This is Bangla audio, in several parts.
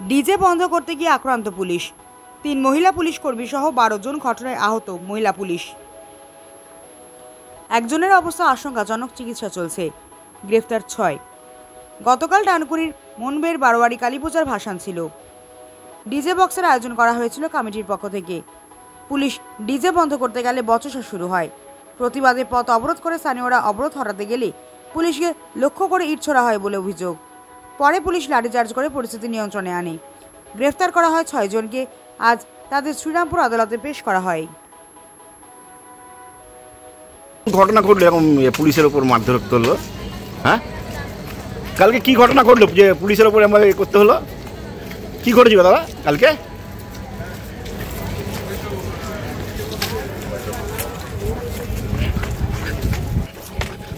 ডিজে বন্ধ করতে গিয়ে আক্রান্ত পুলিশ। 3 মহিলা পুলিশ কর্মী সহ 12 জন ঘটনায় আহত মহিলা পুলিশ। একজনের অবস্থা আশঙ্কাজনক, চিকিৎসা চলছে। গ্রেফতার 6। গতকাল ডানকুনির মনবের বারোয়ারি কালীপূজার ভাসান ছিল। ডিজে বক্সের আয়োজন করা হয়েছিল কমিটির পক্ষ থেকে। পুলিশ ডিজে বন্ধ করতে গেলে বচসা শুরু হয়। প্রতিবাদে পথ অবরোধ করে স্থানীয়রা অবরোধ হটাতে গেলে পুলিশকে লক্ষ্য করে ইট ছোড়া হয় বলে অভিযোগ। পরে পুলিশ লাঠিচার্জ করে পরিস্থিতি নিয়ন্ত্রণে আনে। গ্রেফতার করা হয় 6 জনকে। আজ তাদের শ্রীরামপুর আদালতে পেশ করা হয়। ঘটনা ঘটলো এরকম পুলিশের উপর মারধর করতে হলো? হ্যাঁ, কালকে কি ঘটনা ঘটলো যে পুলিশের উপর আমাকে করতে হলো? কি ঘটেছিল দাদা কালকে?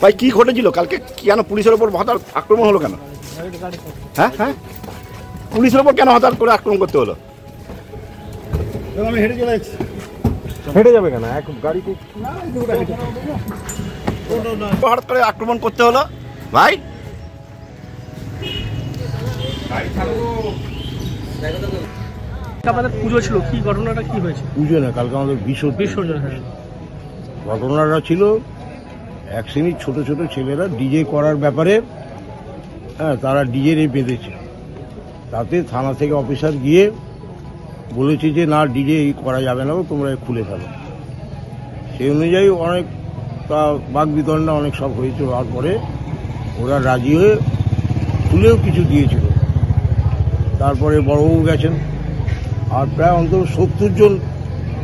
ভাই কি ঘটেছিল কালকে? কেন পুলিশের উপর হঠাৎ আক্রমণ হলো কেন? হ্যাঁ হ্যাঁ, পুলিশের উপর কেন হঠাৎ করে আক্রমণ করতে হলো? আমি হেঁটে চলে যাচ্ছি। হেঁটে যাবে কেন? এক গাড়িতে হঠাৎ করে আক্রমণ করতে হলো ভাই? আপনাদের পুজো ছিল, কি ঘটনাটা কি হয়েছে? পুজো না, কালকে আমাদের বিসর্জন। ঘটনাটা ছিল এক শ্রেণীর ছোট ছোট ছেলেরা ডিজে করার ব্যাপারে, হ্যাঁ, তারা ডিজে বেঁধেছে। তাতে থানা থেকে অফিসার গিয়ে বলেছে যে না, ডিজে করা যাবে না, তোমরা খুলে ফেলো। সেই অনুযায়ী অনেক বাক বিতণ্ডা অনেক সব হয়েছে। হওয়ার পরে ওরা রাজি হয়ে খুলেও কিছু দিয়েছিল। তারপরে বড়বাবু গেছেন, আর প্রায় অন্তত 70 জন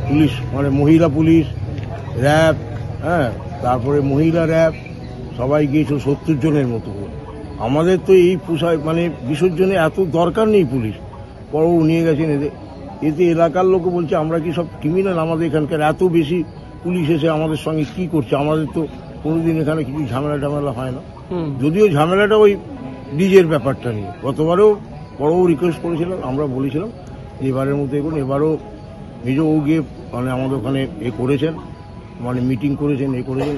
পুলিশ, মানে মহিলা পুলিশ, র্যাব, হ্যাঁ, তারপরে মহিলা র্যাব, সবাই গিয়েছিল 70 জনের মতো। আমাদের তো এই পোশাক মানে বিসর্জনে এত দরকার নেই পুলিশ, বড়বাবু নিয়ে গেছেন। এতে এলাকার লোক বলছে আমরা কি সব ক্রিমিনাল? আমাদের এখানকার এত বেশি পুলিশ এসে আমাদের সঙ্গে কি করছে? আমাদের তো কোনোদিন এখানে কিছু ঝামেলা হয় না। যদিও ঝামেলাটা ওই ডিজের ব্যাপারটা নিয়ে গতবারেও বড়বাবু রিকোয়েস্ট করেছিলাম, আমরা বলেছিলাম যে এবারের মতো এগুলো। এবারও নিজেও গিয়ে মানে আমাদের ওখানে করেছেন, মানে মিটিং করেছেন, করেছেন।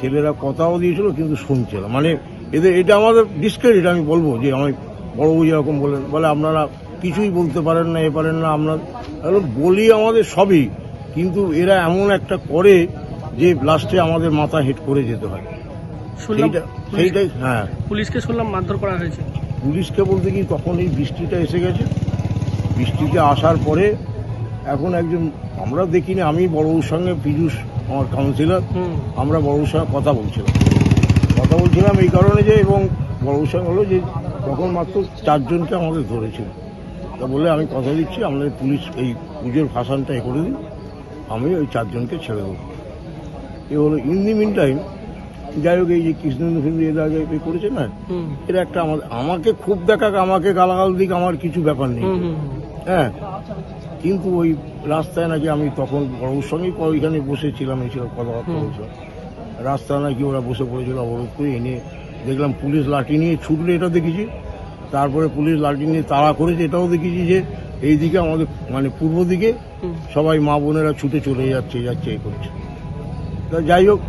ছেলেরা কথাও দিয়েছিল কিন্তু শুনছে না। মানে এদের এটা আমাদের ডিসক্রেডিট, আমি বলবো যে আমি বড়বাবু যেরকম বলে আপনারা কিছুই বলতে পারেন না, পারেন না। আমরা বলি আমাদের সবই, কিন্তু এরা এমন একটা করে যে লাস্টে আমাদের মাথা হেট করে যেতে হয়। সেইটাই। হ্যাঁ, পুলিশকে শুনলাম মারধর করা হয়েছে। পুলিশকে বলতে কি, তখন এই বৃষ্টিটা এসে গেছে। বৃষ্টিতে আসার পরে এখন একজন, আমরা দেখিনি, আমি বড়বাবুর সঙ্গে, পীযূষ আমার কাউন্সিলর, আমরা বড়বাবুর সঙ্গে কথা বলছিলাম এই কারণে যে, এবং বড়বাবুর সঙ্গে হলো যে তখন মাত্র 4 জনকে আমাদের ধরেছিল। তা বলে আমি কথা দিচ্ছি আমাদের পুলিশ এই পুজোর ভাসানটা করে দিন, আমি ওই 4 জনকে ছেড়ে দেবো। এ হলো। ইন দি মিন টাইম, যাই হোক, এই যে কৃষ্ণেন্দু ফিন্দু এর আগে করেছে না, এটা একটা আমাকে খুব দেখাক, আমাকে গালাগাল দিক, আমার কিছু ব্যাপার নেই, হ্যাঁ। কিন্তু ওই রাস্তায় নাকি, আমি তখন বড়বাবুর সঙ্গেই ওইখানে বসেছিলাম, এইসব কথাবার্তা বলছিলাম, রাস্তায় নাকি ওরা বসে পড়েছিল অবরোধ করে। এনে দেখলাম পুলিশ লাঠি নিয়ে ছুটলে, এটা দেখেছি। তারপরে পুলিশ লাঠি নিয়ে তাড়া করেছে, এটাও দেখেছি যে এইদিকে আমাদের মানে পূর্ব দিকে সবাই মা বোনেরা ছুটে চলে যাচ্ছে এ করছে। তা যাই হোক,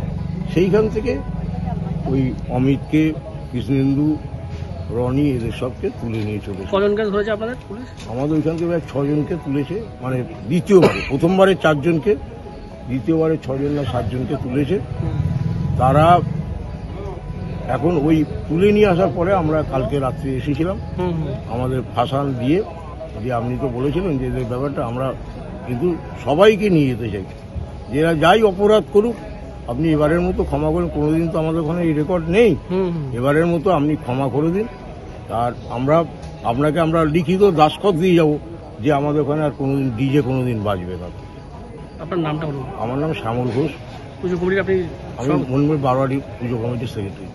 সেইখান থেকে ওই অমিতকে, কৃষ্ণেন্দু, রনি, এদের সবকে তুলে নিয়ে চলেছে। কজনকে ধরেছে আপনাদের পুলিশ? আমাদের ওইখান থেকে 6 জনকে তুলেছে, মানে দ্বিতীয়বারে। প্রথমবারে 4 জনকে, দ্বিতীয়বারে 6 জন না 7 জনকে তুলেছে। তারা এখন ওই তুলে নিয়ে আসার পরে আমরা কালকে রাত্রে এসেছিলাম আমাদের ভাসান দিয়ে। যে আপনি তো বলেছিলেন যে এদের ব্যাপারটা, আমরা কিন্তু সবাইকে নিয়ে যেতে চাই, যারা যাই অপরাধ করুক, আপনি এবারের মতো ক্ষমা করেন। কোনোদিন তো আমাদের ওখানে এই রেকর্ড নেই, এবারের মতো আপনি ক্ষমা করে দিন। আর আপনাকে আমরা লিখিত দাসখত দিয়ে যাব যে আমাদের ওখানে আর কোনোদিন ডিজে কোনোদিন বাজবে না। আপনার নামটা বলুন। আমার নাম শ্যামল ঘোষ, পুজো কমিটির আপনি? আমি মনবের বারোয়ারি পুজো কমিটির সেক্রেটারি।